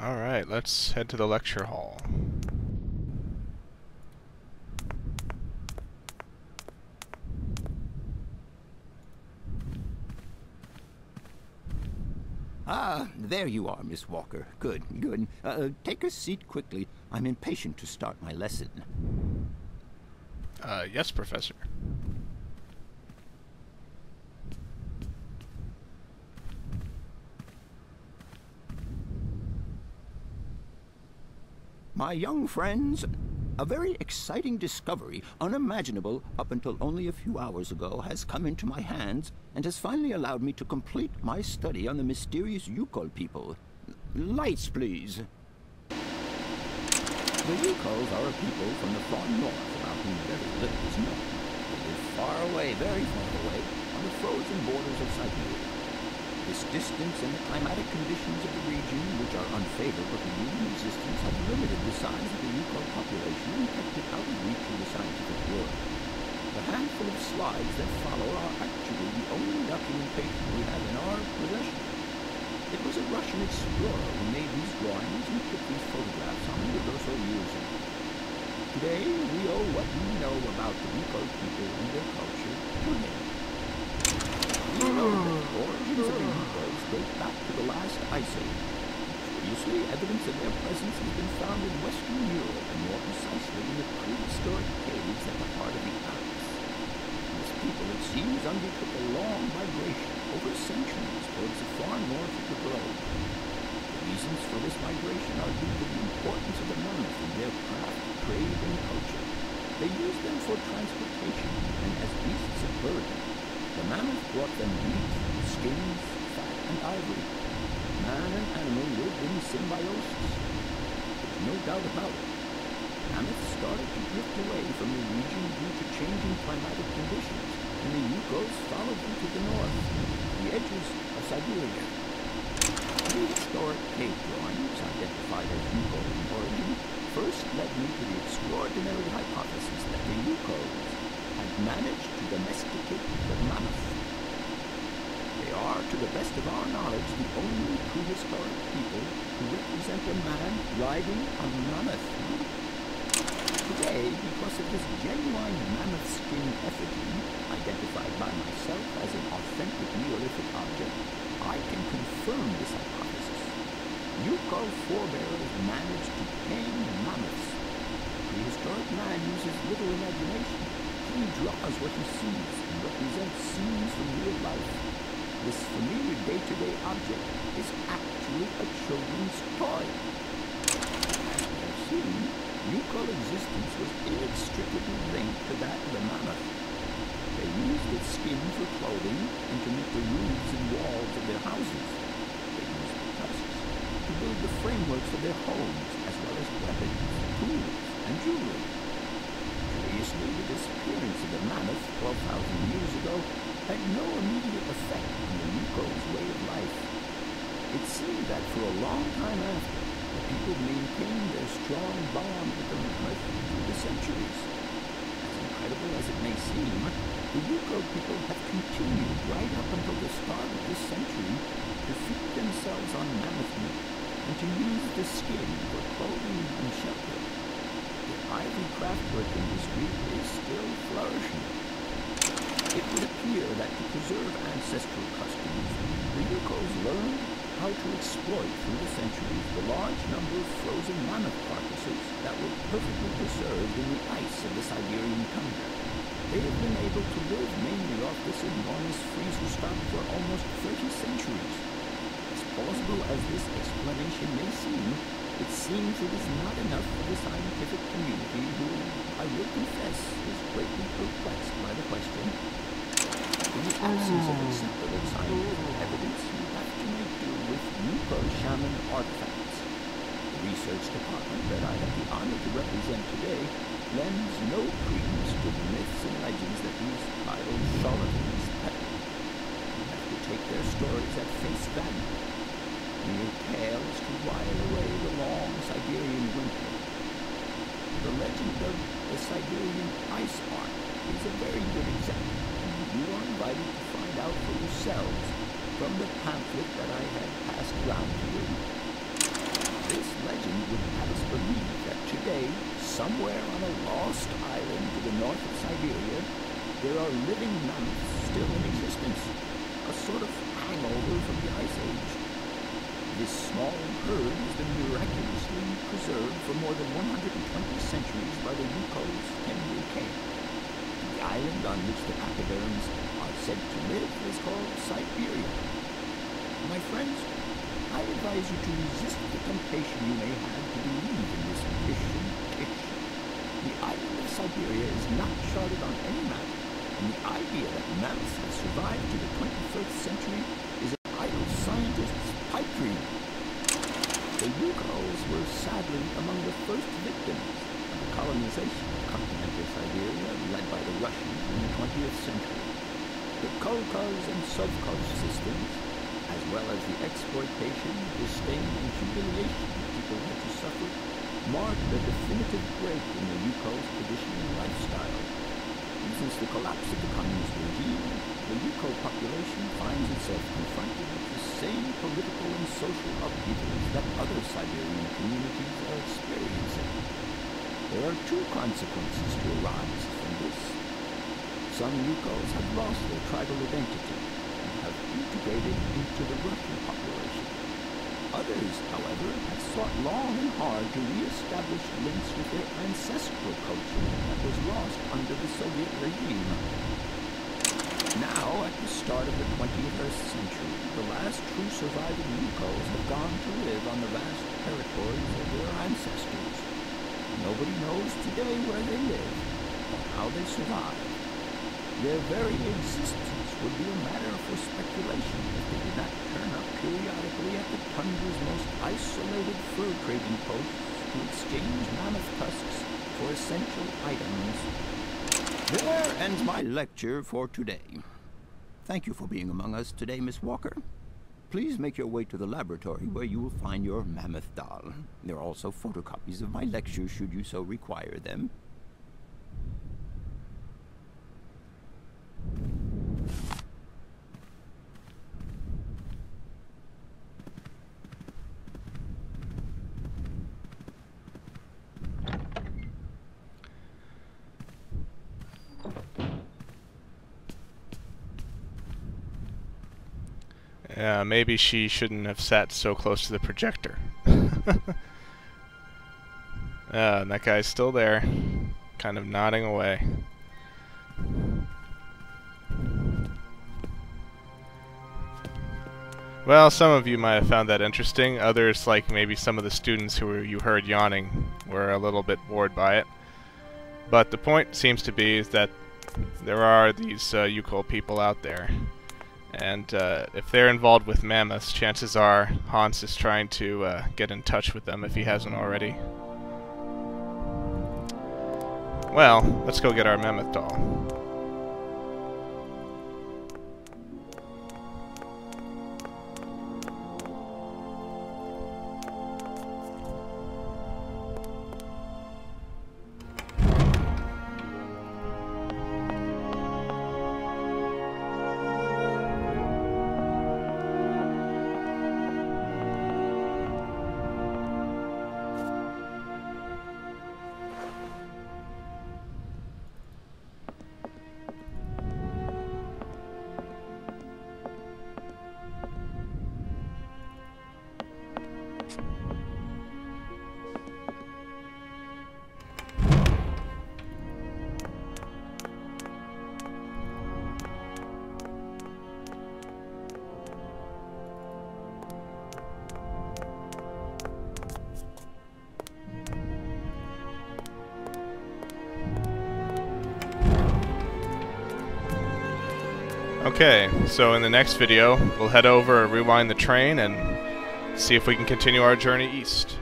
Alright, let's head to the lecture hall. Ah, there you are, Miss Walker. Good, good. Take a seat quickly. I'm impatient to start my lesson. Yes, Professor. My young friends, a very exciting discovery, unimaginable up until only a few hours ago, has come into my hands and has finally allowed me to complete my study on the mysterious Yukol people. Lights, please. The Yukols are a people from the far north about whom very little is known. They live far away, very far away, on the frozen borders of Syberia. This distance and the climatic conditions of the region, which are unfavorable to human existence, have limited the size of the Yukol population and kept it out of reach of the scientific world. The handful of slides that follow are actually the only documentation we have in our possession. It was a Russian explorer who made these drawings and took these photographs 100 or so years ago. Today, we owe what we know about the Yukol people and their culture to him. We know that the origins of the Yukols date back to the last ice age. Curiously, evidence of their presence has been found in Western Europe, and more precisely in the prehistoric caves at the heart of the Alps. This people, it seems, undertook a long migration over centuries towards the far north of the globe. The reasons for this migration are due to the importance of the mammoth in their craft, trade, and culture. They used them for transportation, and as beasts of burden. The mammoth brought them meat, skins, fat, and ivory. Man and animal lived in symbiosis. There's no doubt about it. Mammoths started to drift away from the region due to changing climatic conditions, and the Yukols followed them to the north, the edges of Syberia. Prehistoric cave drawings, identified as Yukol in origin, first led me to the extraordinary hypothesis that the Yukols had managed to domesticate the mammoth. They are, to the best of our knowledge, the only prehistoric people who represent a man riding a mammoth. Today, because of this genuine mammoth skin effigy, identified by myself as an authentic Neolithic object, I can confirm this hypothesis. Yukol forebears managed to tame mammoths. Prehistoric man uses little imagination. He draws what he sees and represents scenes from real life. This familiar day-to-day object is actually a children's toy. As we have seen, Yukol existence was inextricably linked to that of the mammoth. They used its skin for clothing and to make the roofs and walls of their houses. They used the tusks to build the frameworks of their homes, as well as weapons, tools, and jewelry. Curiously, the disappearance of the mammoth 12,000 years ago had no immediate effect on the Yukol's way of life. It seemed that for a long time after, the people maintained their strong bond with the mammoth through the centuries. As incredible as it may seem, the Yukol people have continued right up until the start of this century to feed themselves on mammoth meat and to use the skin for clothing and shelter. The ivory craftwork industry is still flourishing. It would appear that to preserve ancestral customs, the Yukols learned how to exploit through the centuries the large number of frozen mammoth carcasses that were perfectly preserved in the ice of the Siberian tundra. They have been able to live mainly off this enormous freezer stock for almost 30 centuries. As plausible as this explanation may seem, it seems it is not enough for the scientific community who, I will confess, is greatly perplexed by the question. In the absence of acceptable scientific evidence, we have to make do with Yukol shaman artifacts. The research department that I have the honor to represent today lends no credence to the myths and legends that these idle charlatans peddle. We have to take their stories at face value, mere tales to while away the long Siberian winter. The legend of the Siberian ice ark is a very good example, and you are invited to find out for yourselves from the pamphlet that I had passed round to you. This somewhere on a lost island to the north of Syberia, there are living mammoths still in existence, a sort of hangover from the Ice Age. This small herd has been miraculously preserved for more than 120 centuries by the Yuko's 10-year care. The island on which the pachyderms are said to live is called Syberia. My friends, I advise you to resist the temptation you may have to believe in this Christian kish. The island of Syberia is not charted on any map, and the idea that mammoths have survived to the 21st century is an idle scientist's pipe dream. The Yukos were sadly among the first victims of the colonization of continental Siberia led by the Russians in the 20th century. The Kolkhoz and Sovkhoz systems, as well as the exploitation, disdain, and humiliation people had to suffer, marked a definitive break in the Yukos' traditional lifestyle. And since the collapse of the communist regime, the Yuko population finds itself confronted with the same political and social upheavals that other Siberian communities are experiencing. There are two consequences to arise from this. Some Yukos have lost their tribal identity and have integrated into the Russian population. Others, however, have sought long and hard to re-establish links with their ancestral culture that was lost under the Soviet regime. Now, at the start of the 21st century, the last true surviving Yukos have gone to live on the vast territories of their ancestors. Nobody knows today where they live or how they survived. Their very existence would be a matter for speculation if they did not turn up periodically at the tundra's most isolated fur trading posts to exchange mammoth tusks for essential items. There ends my lecture for today. Thank you for being among us today, Miss Walker. Please make your way to the laboratory where you will find your mammoth doll. There are also photocopies of my lectures should you so require them. Yeah, maybe she shouldn't have sat so close to the projector. And that guy's still there, kind of nodding away. Well, some of you might have found that interesting. Others, like maybe some of the students who you heard yawning, were a little bit bored by it. But the point seems to be is that there are these Yuko people out there. And if they're involved with mammoths, chances are Hans is trying to get in touch with them if he hasn't already. Well, let's go get our mammoth doll. Okay, so in the next video, we'll head over, rewind the train, and see if we can continue our journey east.